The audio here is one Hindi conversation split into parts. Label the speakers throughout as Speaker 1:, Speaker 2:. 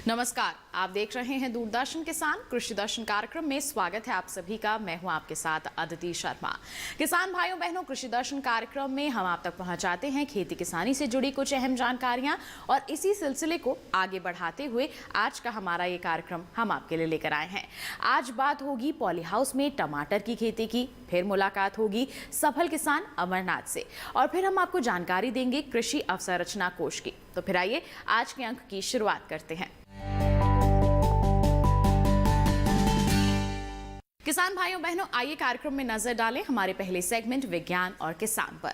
Speaker 1: नमस्कार, आप देख रहे हैं दूरदर्शन किसान कृषि दर्शन कार्यक्रम में। स्वागत है आप सभी का। मैं हूं आपके साथ अदिति शर्मा। किसान भाइयों बहनों, कृषि दर्शन कार्यक्रम में हम आप तक पहुंचाते हैं खेती किसानी से जुड़ी कुछ अहम जानकारियां और इसी सिलसिले को आगे बढ़ाते हुए आज का हमारा ये कार्यक्रम हम आपके लिए लेकर आए हैं। आज बात होगी पॉली हाउस में टमाटर की खेती की, फिर मुलाकात होगी सफल किसान अमरनाथ से और फिर हम आपको जानकारी देंगे कृषि अवसंरचना कोष की। तो फिर आइए आज के अंक की शुरुआत करते हैं। किसान भाइयों बहनों, आइए कार्यक्रम में नजर डालें हमारे पहले सेगमेंट विज्ञान और किसान पर।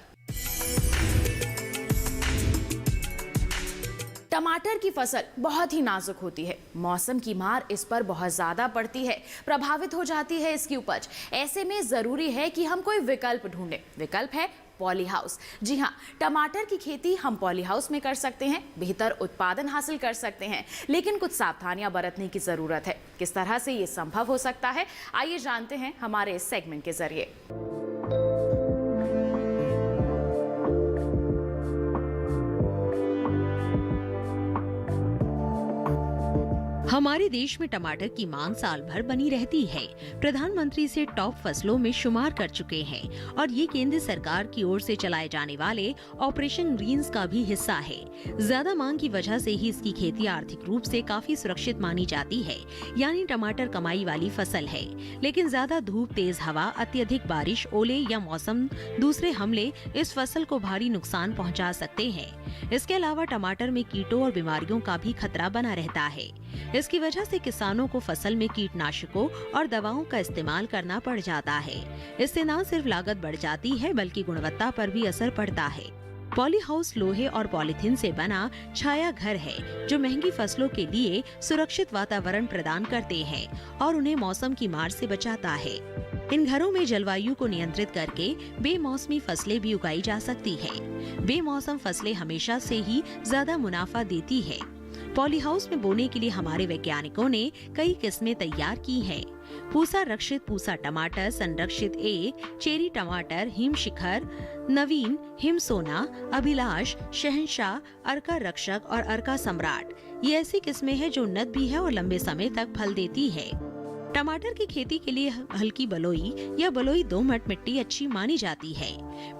Speaker 1: टमाटर की फसल बहुत ही नाजुक होती है। मौसम की मार इस पर बहुत ज्यादा पड़ती है, प्रभावित हो जाती है इसकी उपज। ऐसे में जरूरी है कि हम कोई विकल्प ढूंढें। विकल्प है पॉली हाउस। जी हाँ, टमाटर की खेती हम पॉली हाउस में कर सकते हैं, बेहतर उत्पादन हासिल कर सकते हैं, लेकिन कुछ सावधानियां बरतने की जरूरत है। किस तरह से ये संभव हो सकता है, आइए जानते हैं हमारे इस सेगमेंट के जरिए।
Speaker 2: हमारे देश में टमाटर की मांग साल भर बनी रहती है। प्रधानमंत्री से टॉप फसलों में शुमार कर चुके हैं और ये केंद्र सरकार की ओर से चलाए जाने वाले ऑपरेशन ग्रीन्स का भी हिस्सा है। ज्यादा मांग की वजह से ही इसकी खेती आर्थिक रूप से काफी सुरक्षित मानी जाती है, यानी टमाटर कमाई वाली फसल है। लेकिन ज्यादा धूप, तेज हवा, अत्यधिक बारिश, ओले या मौसम दूसरे हमले इस फसल को भारी नुकसान पहुँचा सकते हैं। इसके अलावा टमाटर में कीटों और बीमारियों का भी खतरा बना रहता है। इसकी वजह से किसानों को फसल में कीटनाशकों और दवाओं का इस्तेमाल करना पड़ जाता है। इससे न सिर्फ लागत बढ़ जाती है बल्कि गुणवत्ता पर भी असर पड़ता है। पॉली हाउस लोहे और पॉलीथीन से बना छाया घर है जो महंगी फसलों के लिए सुरक्षित वातावरण प्रदान करते हैं और उन्हें मौसम की मार से बचाता है। इन घरों में जलवायु को नियंत्रित करके बेमौसमी फसलें भी उगाई जा सकती है। बेमौसम फसलें हमेशा से ही ज्यादा मुनाफा देती है। पॉली हाउस में बोने के लिए हमारे वैज्ञानिकों ने कई किस्में तैयार की हैं। पूसा रक्षित पूसा टमाटर, संरक्षित 1, चेरी टमाटर, हिम शिखर, नवीन, हिम सोना, अभिलाष, शहंशाह, अर्का रक्षक और अर्का सम्राट। ये ऐसी किस्में हैं जो उन्नत भी है और लंबे समय तक फल देती है। टमाटर की खेती के लिए हल्की बलुई या बलुई दोमट मिट्टी अच्छी मानी जाती है।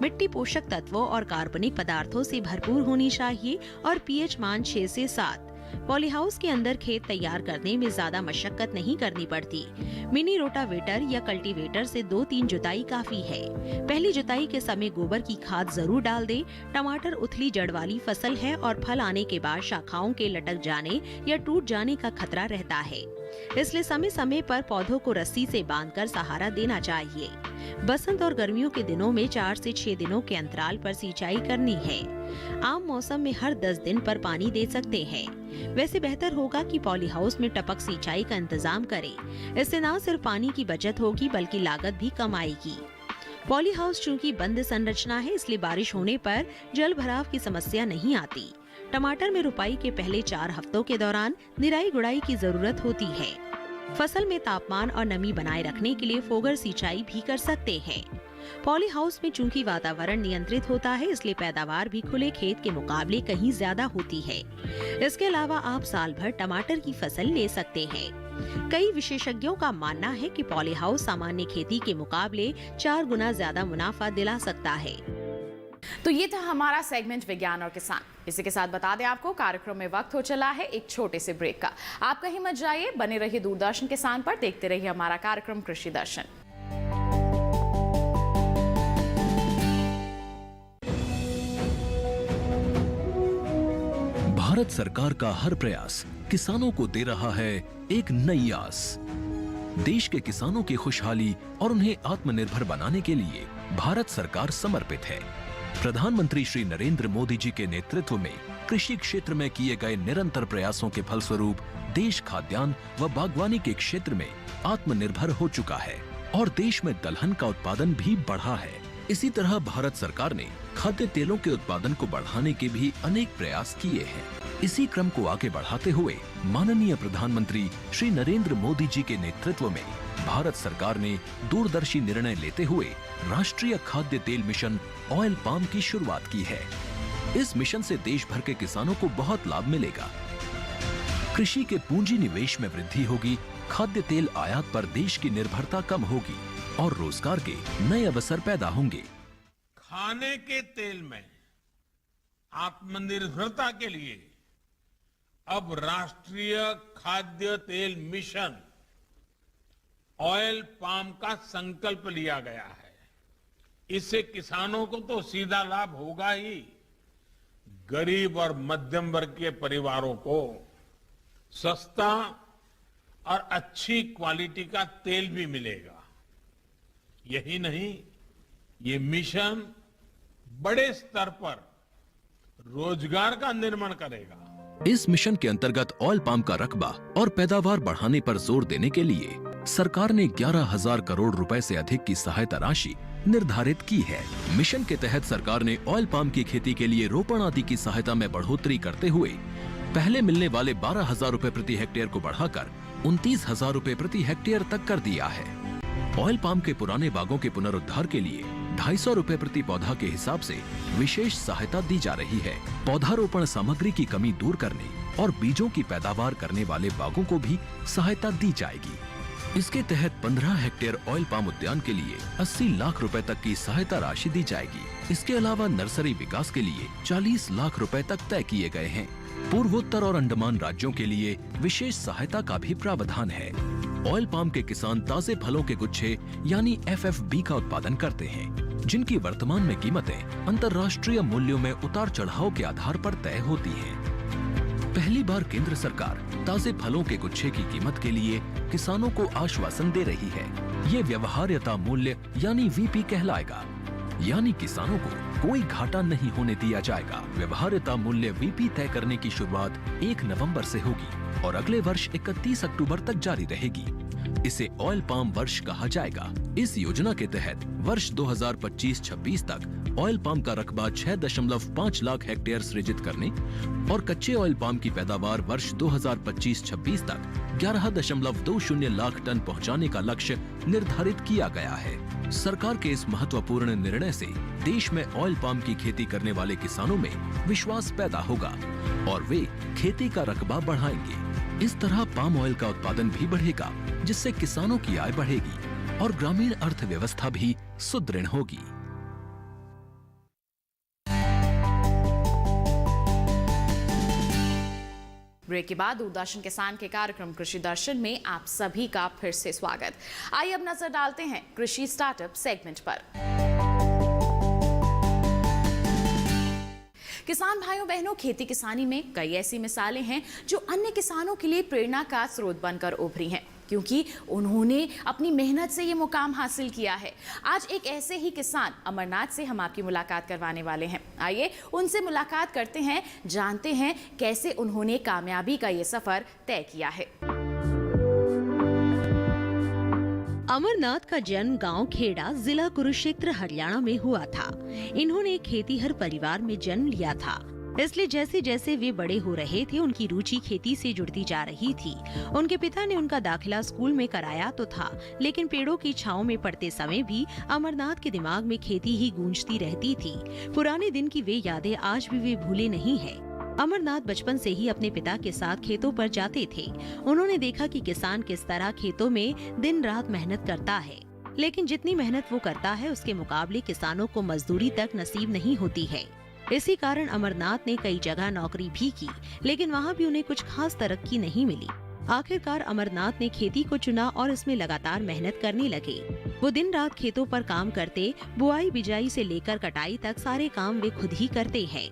Speaker 2: मिट्टी पोषक तत्वों और कार्बनिक पदार्थों से भरपूर होनी चाहिए और पीएच मान 6 से 7। पॉली हाउस के अंदर खेत तैयार करने में ज्यादा मशक्कत नहीं करनी पड़ती। मिनी रोटावेटर या कल्टीवेटर से 2-3 जुताई काफी है। पहली जुताई के समय गोबर की खाद जरूर डाल दें। टमाटर उथली जड़ वाली फसल है और फल आने के बाद शाखाओं के लटक जाने या टूट जाने का खतरा रहता है। इसलिए समय समय पर पौधों को रस्सी से बांधकर सहारा देना चाहिए। बसंत और गर्मियों के दिनों में 4 से 6 दिनों के अंतराल पर सिंचाई करनी है। आम मौसम में हर 10 दिन पर पानी दे सकते हैं। वैसे बेहतर होगा कि पॉली हाउस में टपक सिंचाई का इंतजाम करें। इससे न सिर्फ पानी की बचत होगी बल्कि लागत भी कम आएगी। पॉली हाउस चूँकि बंद संरचना है, इसलिए बारिश होने पर जल भराव की समस्या नहीं आती। टमाटर में रुपाई के पहले 4 हफ्तों के दौरान निराई गुड़ाई की जरूरत होती है। फसल में तापमान और नमी बनाए रखने के लिए फोगर सिंचाई भी कर सकते हैं। पॉली हाउस में चूंकि वातावरण नियंत्रित होता है, इसलिए पैदावार भी खुले खेत के मुकाबले कहीं ज्यादा होती है। इसके अलावा आप साल भर टमाटर की फसल ले सकते हैं। कई विशेषज्ञों का मानना है कि पॉली हाउस सामान्य खेती के मुकाबले 4 गुना ज्यादा मुनाफा दिला सकता है।
Speaker 1: तो ये था हमारा सेगमेंट विज्ञान और किसान। इसी के साथ बता दें आपको कार्यक्रम में वक्त हो चला है एक छोटे से ब्रेक का। आप कहीं मत जाइए, बने रहिए दूरदर्शन किसान पर, देखते रहिए हमारा कार्यक्रम कृषि दर्शन।
Speaker 3: भारत सरकार का हर प्रयास किसानों को दे रहा है एक नई आस। देश के किसानों की खुशहाली और उन्हें आत्मनिर्भर बनाने के लिए भारत सरकार समर्पित है। प्रधानमंत्री श्री नरेंद्र मोदी जी के नेतृत्व में कृषि क्षेत्र में किए गए निरंतर प्रयासों के फलस्वरूप देश खाद्यान्न व बागवानी के क्षेत्र में आत्मनिर्भर हो चुका है और देश में दलहन का उत्पादन भी बढ़ा है। इसी तरह भारत सरकार ने खाद्य तेलों के उत्पादन को बढ़ाने के भी अनेक प्रयास किए हैं। इसी क्रम को आगे बढ़ाते हुए माननीय प्रधानमंत्री श्री नरेंद्र मोदी जी के नेतृत्व में भारत सरकार ने दूरदर्शी निर्णय लेते हुए राष्ट्रीय खाद्य तेल मिशन ऑयल पाम की शुरुआत की है। इस मिशन से देश भर के किसानों को बहुत लाभ मिलेगा। कृषि के पूंजी निवेश में वृद्धि होगी, खाद्य तेल आयात पर देश की निर्भरता कम होगी और रोजगार के नए अवसर पैदा होंगे।
Speaker 4: खाने के तेल में आत्मनिर्भरता के लिए अब राष्ट्रीय खाद्य तेल मिशन ऑयल पाम का संकल्प लिया गया है। इससे किसानों को तो सीधा लाभ होगा ही, गरीब और मध्यम वर्ग के परिवारों को सस्ता और अच्छी क्वालिटी का तेल भी मिलेगा। यही नहीं, ये मिशन बड़े स्तर पर रोजगार का निर्माण करेगा।
Speaker 3: इस मिशन के अंतर्गत ऑयल पाम का रकबा और पैदावार बढ़ाने पर जोर देने के लिए सरकार ने 11,000 करोड़ रुपए से अधिक की सहायता राशि निर्धारित की है। मिशन के तहत सरकार ने ऑयल पाम की खेती के लिए रोपण आदि की सहायता में बढ़ोतरी करते हुए पहले मिलने वाले 12,000 रुपए प्रति हेक्टेयर को बढ़ाकर 29,000 रुपए प्रति हेक्टेयर तक कर दिया है। ऑयल पाम के पुराने बागों के पुनरुद्धार के लिए 250 रुपए प्रति पौधा के हिसाब से विशेष सहायता दी जा रही है। पौधारोपण सामग्री की कमी दूर करने और बीजों की पैदावार करने वाले बागों को भी सहायता दी जाएगी। इसके तहत 15 हेक्टेयर ऑयल पाम उद्यान के लिए 80 लाख रुपए तक की सहायता राशि दी जाएगी। इसके अलावा नर्सरी विकास के लिए 40 लाख रुपए तक तय किए गए हैं। पूर्वोत्तर और अंडमान राज्यों के लिए विशेष सहायता का भी प्रावधान है। ऑयल पाम के किसान ताजे फलों के गुच्छे यानी FFB का उत्पादन करते हैं, जिनकी वर्तमान में कीमतें अंतर्राष्ट्रीय मूल्यों में उतार चढ़ाव के आधार पर तय होती हैं। पहली बार केंद्र सरकार ताजे फलों के गुच्छे की कीमत के लिए किसानों को आश्वासन दे रही है। ये व्यवहार्यता मूल्य यानी VP कहलाएगा, यानी किसानों को कोई घाटा नहीं होने दिया जाएगा। व्यवहार्यता मूल्य VP तय करने की शुरुआत 1 नवंबर से होगी और अगले वर्ष 31 अक्टूबर तक जारी रहेगी। इसे ऑयल पाम वर्ष कहा जाएगा। इस योजना के तहत वर्ष 2025-26 तक ऑयल पाम का रकबा 6.5 लाख हेक्टेयर सृजित करने और कच्चे ऑयल पाम की पैदावार वर्ष 2025-26 तक 11.20 लाख टन पहुंचाने का लक्ष्य निर्धारित किया गया है। सरकार के इस महत्वपूर्ण निर्णय से देश में ऑयल पाम की खेती करने वाले किसानों में विश्वास पैदा होगा और वे खेती का रकबा बढ़ाएंगे। इस तरह पाम ऑयल का उत्पादन भी बढ़ेगा, जिससे किसानों की आय बढ़ेगी और ग्रामीण अर्थव्यवस्था भी सुदृढ़ होगी।
Speaker 1: ब्रेक के बाद दूरदर्शन किसान के कार्यक्रम कृषि दर्शन में आप सभी का फिर से स्वागत। आइए अब नजर डालते हैं कृषि स्टार्टअप सेगमेंट पर। किसान भाइयों बहनों, खेती किसानी में कई ऐसी मिसालें हैं जो अन्य किसानों के लिए प्रेरणा का स्रोत बनकर उभरी हैं, क्योंकि उन्होंने अपनी मेहनत से ये मुकाम हासिल किया है। आज एक ऐसे ही किसान अमरनाथ से हम आपकी मुलाकात करवाने वाले हैं। आइए उनसे मुलाकात करते हैं, जानते हैं कैसे उन्होंने कामयाबी का ये सफर तय किया है।
Speaker 2: अमरनाथ का जन्म गांव खेड़ा, जिला कुरुक्षेत्र, हरियाणा में हुआ था। इन्होंने खेतीहर परिवार में जन्म लिया था, इसलिए जैसे जैसे वे बड़े हो रहे थे उनकी रुचि खेती से जुड़ती जा रही थी। उनके पिता ने उनका दाखिला स्कूल में कराया तो था, लेकिन पेड़ों की छांव में पढ़ते समय भी अमरनाथ के दिमाग में खेती ही गूंजती रहती थी। पुराने दिन की वे यादें आज भी वे भूले नहीं है। अमरनाथ बचपन से ही अपने पिता के साथ खेतों पर जाते थे। उन्होंने देखा कि किसान किस तरह खेतों में दिन रात मेहनत करता है, लेकिन जितनी मेहनत वो करता है उसके मुकाबले किसानों को मजदूरी तक नसीब नहीं होती है। इसी कारण अमरनाथ ने कई जगह नौकरी भी की, लेकिन वहाँ भी उन्हें कुछ खास तरक्की नहीं मिली। आखिरकार अमरनाथ ने खेती को चुना और इसमें लगातार मेहनत करने लगे। वो दिन रात खेतों पर काम करते, बुआई बिजाई से लेकर कटाई तक सारे काम वे खुद ही करते हैं।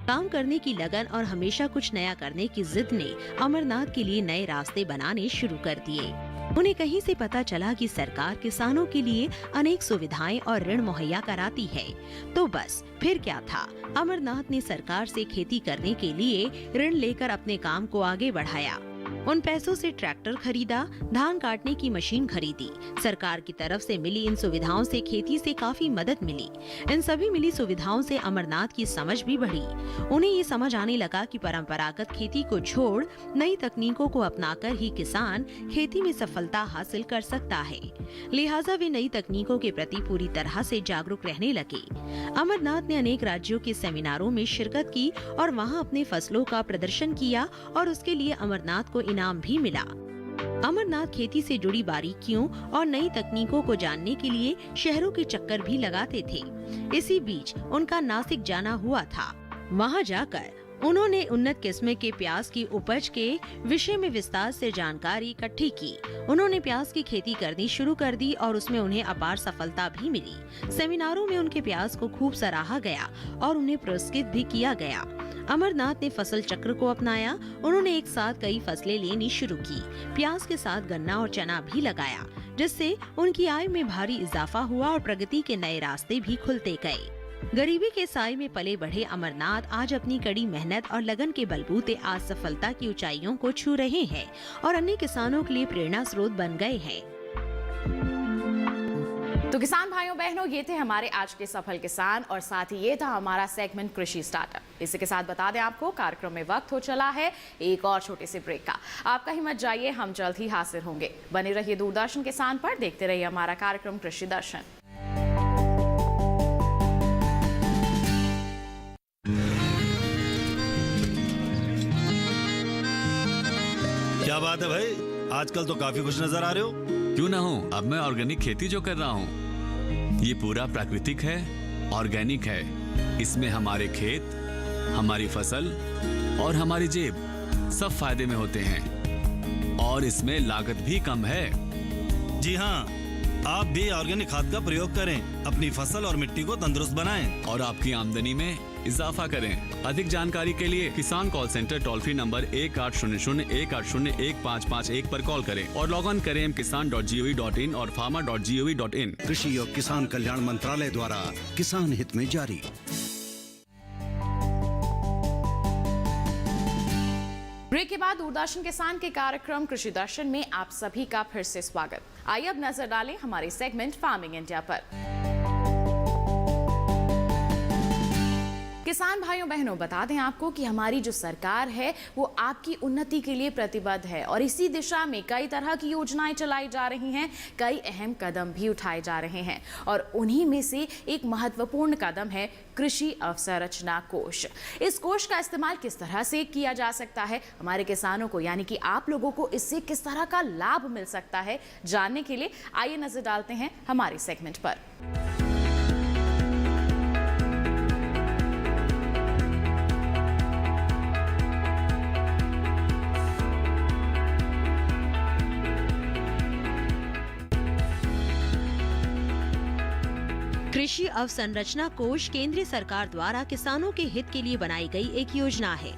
Speaker 2: काम करने की लगन और हमेशा कुछ नया करने की जिद ने अमरनाथ के लिए नए रास्ते बनाने शुरू कर दिए। उन्हें कहीं से पता चला कि सरकार किसानों के लिए अनेक सुविधाएं और ऋण मुहैया कराती है। तो बस फिर क्या था, अमरनाथ ने सरकार से खेती करने के लिए ऋण लेकर अपने काम को आगे बढ़ाया। उन पैसों से ट्रैक्टर खरीदा, धान काटने की मशीन खरीदी। सरकार की तरफ से मिली इन सुविधाओं से खेती से काफी मदद मिली। इन सभी मिली सुविधाओं से अमरनाथ की समझ भी बढ़ी। उन्हें ये समझ आने लगा कि परंपरागत खेती को छोड़ नई तकनीकों को अपनाकर ही किसान खेती में सफलता हासिल कर सकता है। लिहाजा वे नई तकनीकों के प्रति पूरी तरह से जागरूक रहने लगे। अमरनाथ ने अनेक राज्यों के सेमिनारों में शिरकत की और वहां अपने फसलों का प्रदर्शन किया और उसके लिए अमरनाथ को इनाम भी मिला। अमरनाथ खेती से जुड़ी बारीकियों और नई तकनीकों को जानने के लिए शहरों के चक्कर भी लगाते थे। इसी बीच उनका नासिक जाना हुआ था। वहां जाकर उन्होंने उन्नत किस्म के प्याज की उपज के विषय में विस्तार से जानकारी इकट्ठी की। उन्होंने प्याज की खेती करनी शुरू कर दी और उसमें उन्हें अपार सफलता भी मिली। सेमिनारों में उनके प्याज को खूब सराहा गया और उन्हें पुरस्कृत भी किया गया। अमरनाथ ने फसल चक्र को अपनाया। उन्होंने एक साथ कई फसलें लेनी शुरू की। प्याज के साथ गन्ना और चना भी लगाया, जिससे उनकी आय में भारी इजाफा हुआ और प्रगति के नए रास्ते भी खुलते गए। गरीबी के साए में पले बढ़े अमरनाथ आज अपनी कड़ी मेहनत और लगन के बलबूते आज सफलता की ऊंचाइयों को छू रहे हैं और अन्य किसानों के लिए प्रेरणा स्रोत बन गए हैं।
Speaker 1: तो किसान भाइयों बहनों, ये थे हमारे आज के सफल किसान और साथ ही ये था हमारा सेगमेंट कृषि स्टार्टअप। इसी के साथ बता दें आपको कार्यक्रम में वक्त हो चला है एक और छोटे से ब्रेक का। आपका ही मत जाइए, हम जल्द ही हाजिर होंगे। बने रहिए दूरदर्शन किसान पर, देखते रहिए हमारा कार्यक्रम कृषि दर्शन।
Speaker 5: क्या बात है भाई, आजकल तो काफी खुश नजर आ रहे हो।
Speaker 6: क्यों ना हूँ, अब मैं ऑर्गेनिक खेती जो कर रहा हूँ ये पूरा प्राकृतिक है, ऑर्गेनिक है। इसमें हमारे खेत, हमारी फसल और हमारी जेब सब फायदे में होते हैं और इसमें लागत भी कम है।
Speaker 5: जी हाँ, आप भी ऑर्गेनिक खाद का प्रयोग करें, अपनी फसल और मिट्टी को तंदुरुस्त बनाएं
Speaker 6: और आपकी आमदनी में इजाफा करें। अधिक जानकारी के लिए किसान call centre toll free number 1800-180-1551 पर कॉल करें और लॉग ऑन करें kisan.gov.in और farmer.gov.in।
Speaker 7: कृषि और किसान कल्याण मंत्रालय द्वारा किसान हित में जारी।
Speaker 1: ब्रेक के बाद दूरदर्शन किसान के कार्यक्रम कृषि दर्शन में आप सभी का फिर से स्वागत। आइए अब नजर डालें हमारे सेगमेंट फार्मिंग इंडिया पर। किसान भाइयों बहनों, बता दें आपको कि हमारी जो सरकार है वो आपकी उन्नति के लिए प्रतिबद्ध है और इसी दिशा में कई तरह की योजनाएं चलाई जा रही हैं, कई अहम कदम भी उठाए जा रहे हैं और उन्हीं में से एक महत्वपूर्ण कदम है कृषि अवसंरचना कोष। इस कोष का इस्तेमाल किस तरह से किया जा सकता है, हमारे किसानों को यानी कि आप लोगों को इससे किस तरह का लाभ मिल सकता है, जानने के लिए आइए नजर डालते हैं हमारे सेगमेंट पर।
Speaker 2: कृषि अवसंरचना कोष केंद्र सरकार द्वारा किसानों के हित के लिए बनाई गई एक योजना है।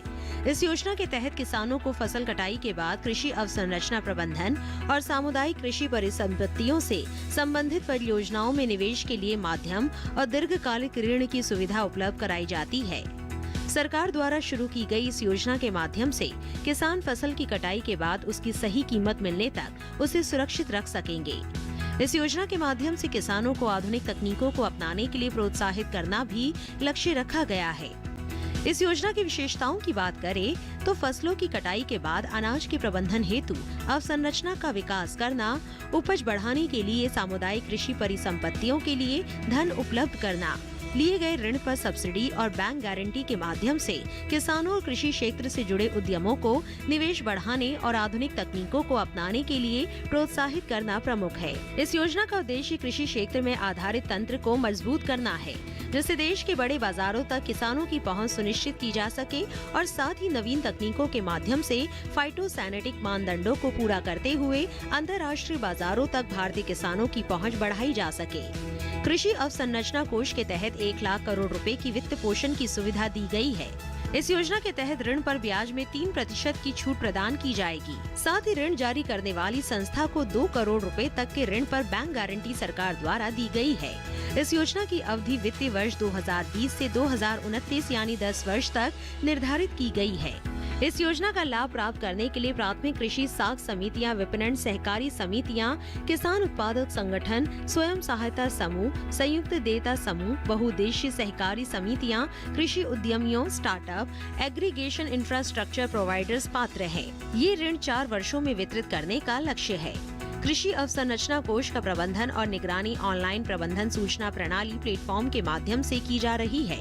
Speaker 2: इस योजना के तहत किसानों को फसल कटाई के बाद कृषि अवसंरचना प्रबंधन और सामुदायिक कृषि परिसंपत्तियों से संबंधित परियोजनाओं में निवेश के लिए माध्यम और दीर्घकालिक ऋण की सुविधा उपलब्ध कराई जाती है। सरकार द्वारा शुरू की गई इस योजना के माध्यम से किसान फसल की कटाई के बाद उसकी सही कीमत मिलने तक उसे सुरक्षित रख सकेंगे। इस योजना के माध्यम से किसानों को आधुनिक तकनीकों को अपनाने के लिए प्रोत्साहित करना भी लक्ष्य रखा गया है। इस योजना की विशेषताओं की बात करें तो फसलों की कटाई के बाद अनाज के प्रबंधन हेतु अवसंरचना का विकास करना, उपज बढ़ाने के लिए सामुदायिक कृषि परिसंपत्तियों के लिए धन उपलब्ध करना, लिए गए ऋण पर सब्सिडी और बैंक गारंटी के माध्यम से किसानों और कृषि क्षेत्र से जुड़े उद्यमों को निवेश बढ़ाने और आधुनिक तकनीकों को अपनाने के लिए प्रोत्साहित करना प्रमुख है। इस योजना का उद्देश्य कृषि क्षेत्र में आधारित तंत्र को मजबूत करना है, जिससे देश के बड़े बाजारों तक किसानों की पहुंच सुनिश्चित की जा सके और साथ ही नवीन तकनीकों के माध्यम से फाइटोसैनिटरी मानदंडों को पूरा करते हुए अंतर्राष्ट्रीय बाजारों तक भारतीय किसानों की पहुंच बढ़ाई जा सके। कृषि अवसंरचना कोष के तहत 1 लाख करोड़ रुपए की वित्त पोषण की सुविधा दी गई है। इस योजना के तहत ऋण पर ब्याज में 3% की छूट प्रदान की जाएगी। साथ ही ऋण जारी करने वाली संस्था को 2 करोड़ रुपए तक के ऋण पर बैंक गारंटी सरकार द्वारा दी गई है। इस योजना की अवधि वित्तीय वर्ष 2020 से 2029 यानी 10 वर्ष तक निर्धारित की गई है। इस योजना का लाभ प्राप्त करने के लिए प्राथमिक कृषि साख समितियां, विपणन सहकारी समितियां, किसान उत्पादक संगठन, स्वयं सहायता समूह, संयुक्त देयता समूह, बहुउद्देशीय सहकारी समितियां, कृषि उद्यमियों, स्टार्टअप, एग्रीगेशन इंफ्रास्ट्रक्चर प्रोवाइडर्स पात्र हैं। ये ऋण 4 वर्षों में वितरित करने का लक्ष्य है। कृषि अवसंरचना कोष का प्रबंधन और निगरानी ऑनलाइन प्रबंधन सूचना प्रणाली प्लेटफॉर्म के माध्यम से की जा रही है।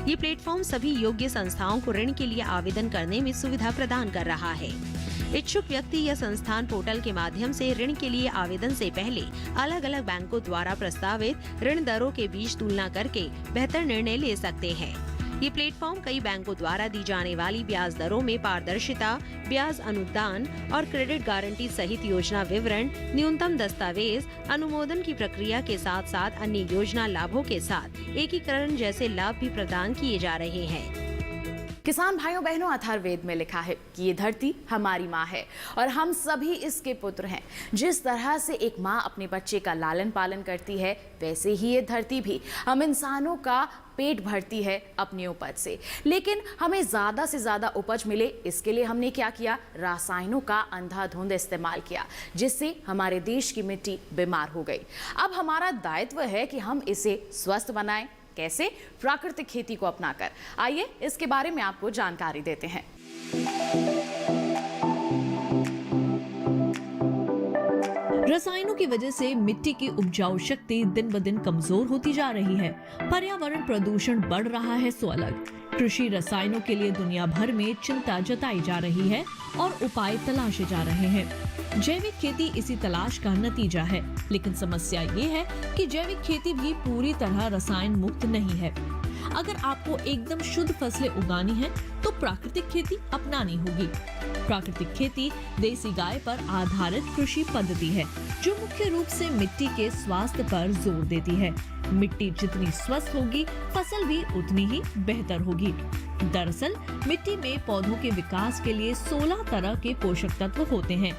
Speaker 2: ये प्लेटफॉर्म सभी योग्य संस्थाओं को ऋण के लिए आवेदन करने में सुविधा प्रदान कर रहा है। इच्छुक व्यक्ति या संस्थान पोर्टल के माध्यम से ऋण के लिए आवेदन से पहले अलग अलग बैंकों द्वारा प्रस्तावित ऋण दरों के बीच तुलना करके बेहतर निर्णय ले सकते हैं। ये प्लेटफॉर्म कई बैंकों द्वारा दी जाने वाली ब्याज दरों में पारदर्शिता, ब्याज अनुदान और क्रेडिट गारंटी सहित योजना विवरण, न्यूनतम दस्तावेज, अनुमोदन की प्रक्रिया के साथ साथ अन्य योजना लाभों के साथ एकीकरण जैसे लाभ भी प्रदान किए जा रहे हैं।
Speaker 1: किसान भाइयों बहनों, अथर्ववेद में लिखा है कि ये धरती हमारी माँ है और हम सभी इसके पुत्र हैं। जिस तरह से एक माँ अपने बच्चे का लालन पालन करती है, वैसे ही ये धरती भी हम इंसानों का पेट भरती है अपनी उपज से। लेकिन हमें ज्यादा से ज्यादा उपज मिले, इसके लिए हमने क्या किया? रासायनों का अंधाधुंध इस्तेमाल किया, जिससे हमारे देश की मिट्टी बीमार हो गई। अब हमारा दायित्व है कि हम इसे स्वस्थ बनाएं। कैसे? प्राकृतिक खेती को अपनाकर। आइए इसके बारे में आपको जानकारी देते हैं।
Speaker 8: रसायनों की वजह से मिट्टी की उपजाऊ शक्ति दिन ब दिन कमजोर होती जा रही है। पर्यावरण प्रदूषण बढ़ रहा है सो अलग। कृषि रसायनों के लिए दुनिया भर में चिंता जताई जा रही है और उपाय तलाशे जा रहे हैं। जैविक खेती इसी तलाश का नतीजा है, लेकिन समस्या ये है कि जैविक खेती भी पूरी तरह रसायन मुक्त नहीं है। अगर आपको एकदम शुद्ध फसलें उगानी है तो प्राकृतिक खेती अपनानी होगी। प्राकृतिक खेती देसी गाय पर आधारित कृषि पद्धति है, जो मुख्य रूप से मिट्टी के स्वास्थ्य पर जोर देती है। मिट्टी जितनी स्वस्थ होगी, फसल भी उतनी ही बेहतर होगी। दरअसल मिट्टी में पौधों के विकास के लिए 16 तरह के पोषक तत्व होते हैं।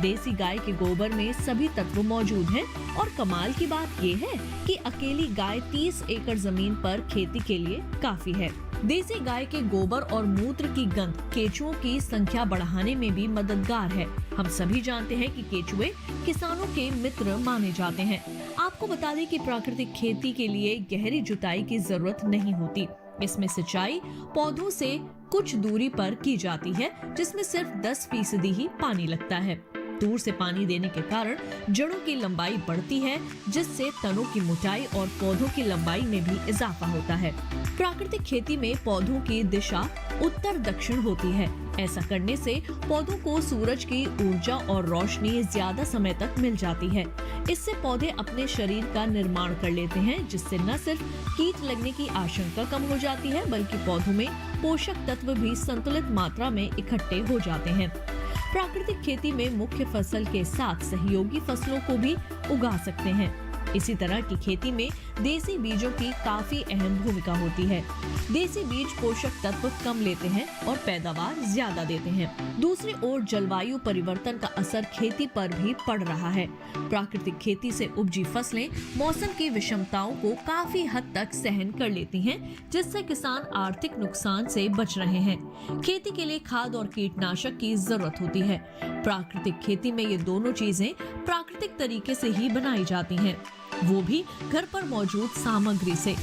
Speaker 8: देसी गाय के गोबर में सभी तत्व मौजूद हैं और कमाल की बात ये है कि अकेली गाय 30 एकड़ जमीन पर खेती के लिए काफी है। देसी गाय के गोबर और मूत्र की गंध केचुओं की संख्या बढ़ाने में भी मददगार है। हम सभी जानते हैं कि केचुए किसानों के मित्र माने जाते हैं। आपको बता दें कि प्राकृतिक खेती के लिए गहरी जुताई की जरूरत नहीं होती। इसमें सिंचाई पौधों से कुछ दूरी पर की जाती है, जिसमें सिर्फ 10% ही पानी लगता है। दूर से पानी देने के कारण जड़ों की लंबाई बढ़ती है, जिससे तनों की मोटाई और पौधों की लंबाई में भी इजाफा होता है। प्राकृतिक खेती में पौधों की दिशा उत्तर दक्षिण होती है। ऐसा करने से पौधों को सूरज की ऊर्जा और रोशनी ज्यादा समय तक मिल जाती है। इससे पौधे अपने शरीर का निर्माण कर लेते हैं, जिससे न सिर्फ कीट लगने की आशंका कम हो जाती है, बल्कि पौधों में पोषक तत्व भी संतुलित मात्रा में इकट्ठे हो जाते हैं। प्राकृतिक खेती में मुख्य फसल के साथ सहयोगी फसलों को भी उगा सकते हैं। इसी तरह की खेती में देसी बीजों की काफी अहम भूमिका होती है। देसी बीज पोषक तत्व कम लेते हैं और पैदावार ज्यादा देते हैं। दूसरी ओर जलवायु परिवर्तन का असर खेती पर भी पड़ रहा है। प्राकृतिक खेती से उपजी फसलें मौसम की विषमताओं को काफी हद तक सहन कर लेती हैं, जिससे किसान आर्थिक नुकसान से बच रहे हैं। खेती के लिए खाद और कीटनाशक की जरूरत होती है। प्राकृतिक खेती में ये दोनों चीजें प्राकृतिक तरीके से ही बनाई जाती हैं, वो भी घर पर मौजूद सामग्री से।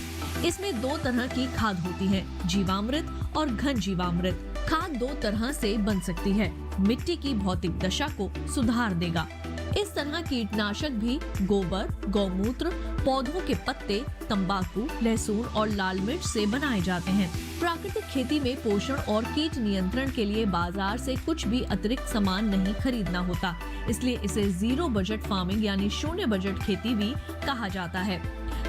Speaker 8: इसमें 2 तरह की खाद होती है, जीवामृत और घन जीवामृत। खाद 2 तरह से बन सकती है। मिट्टी की भौतिक दशा को सुधार देगा। इस तरह कीटनाशक भी गोबर, गौमूत्र, पौधों के पत्ते, तंबाकू, लहसुन और लाल मिर्च से बनाए जाते हैं। प्राकृतिक खेती में पोषण और कीट नियंत्रण के लिए बाजार से कुछ भी अतिरिक्त सामान नहीं खरीदना होता, इसलिए इसे जीरो बजट फार्मिंग यानी शून्य बजट खेती भी कहा जाता है।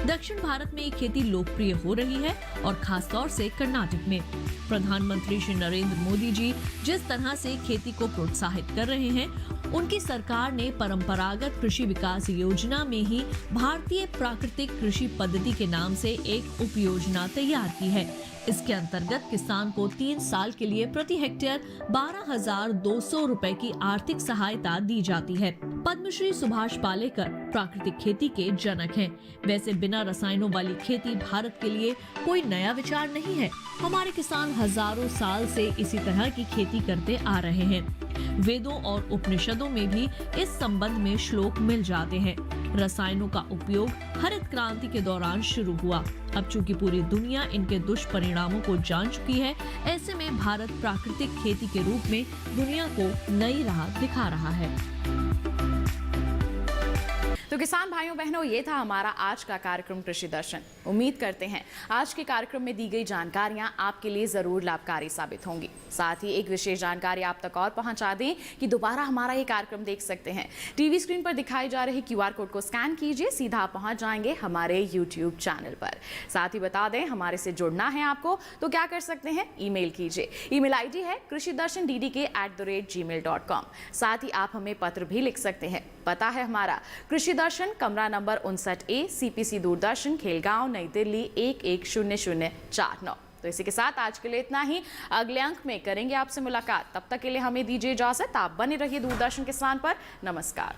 Speaker 8: दक्षिण भारत में ये खेती लोकप्रिय हो रही है और खास तौर से कर्नाटक में। प्रधानमंत्री श्री नरेंद्र मोदी जी जिस तरह से खेती को प्रोत्साहित कर रहे हैं, उनकी सरकार ने परंपरागत कृषि विकास योजना में ही भारतीय प्राकृतिक कृषि पद्धति के नाम से एक उपयोजना तैयार की है। इसके अंतर्गत किसान को 3 साल के लिए प्रति हेक्टेयर 12,200 रुपए की आर्थिक सहायता दी जाती है। पद्मश्री सुभाष पालेकर प्राकृतिक खेती के जनक हैं। वैसे बिना रसायनों वाली खेती भारत के लिए कोई नया विचार नहीं है। हमारे किसान हजारों साल से इसी तरह की खेती करते आ रहे हैं। वेदों और उपनिषदों में भी इस संबंध में श्लोक मिल जाते हैं। रसायनों का उपयोग हरित क्रांति के दौरान शुरू हुआ। अब चूंकि पूरी दुनिया इनके दुष्परिणामों को जान चुकी है, ऐसे में भारत प्राकृतिक खेती के रूप में दुनिया को नई राह दिखा रहा है।
Speaker 1: तो किसान भाइयों बहनों, ये था हमारा आज का कार्यक्रम कृषि दर्शन। उम्मीद करते हैं आज के कार्यक्रम में दी गई जानकारियां आपके लिए जरूर लाभकारी साबित होंगी। साथ ही एक विशेष जानकारी आप तक और पहुंचा दें कि दोबारा हमारा ये कार्यक्रम देख सकते हैं। टीवी स्क्रीन पर दिखाई जा रहे QR कोड को स्कैन कीजिए, सीधा पहुंच जाएंगे हमारे YouTube चैनल पर। साथ ही बता दें, हमारे से जुड़ना है आपको तो क्या कर सकते हैं, ईमेल कीजिए। ईमेल ID है krishidarshandddk@gmail.com। साथ ही आप हमें पत्र भी लिख सकते हैं। पता है हमारा कृषि दर्शन, कमरा number 59A, CPC Doordarshan, Khelgaon, नई दिल्ली 110049। तो इसी के साथ आज के लिए इतना ही। अगले अंक में करेंगे आपसे मुलाकात। तब तक के लिए हमें दीजिए इजाजत। आप बने रहिए दूरदर्शन किसान पर। नमस्कार।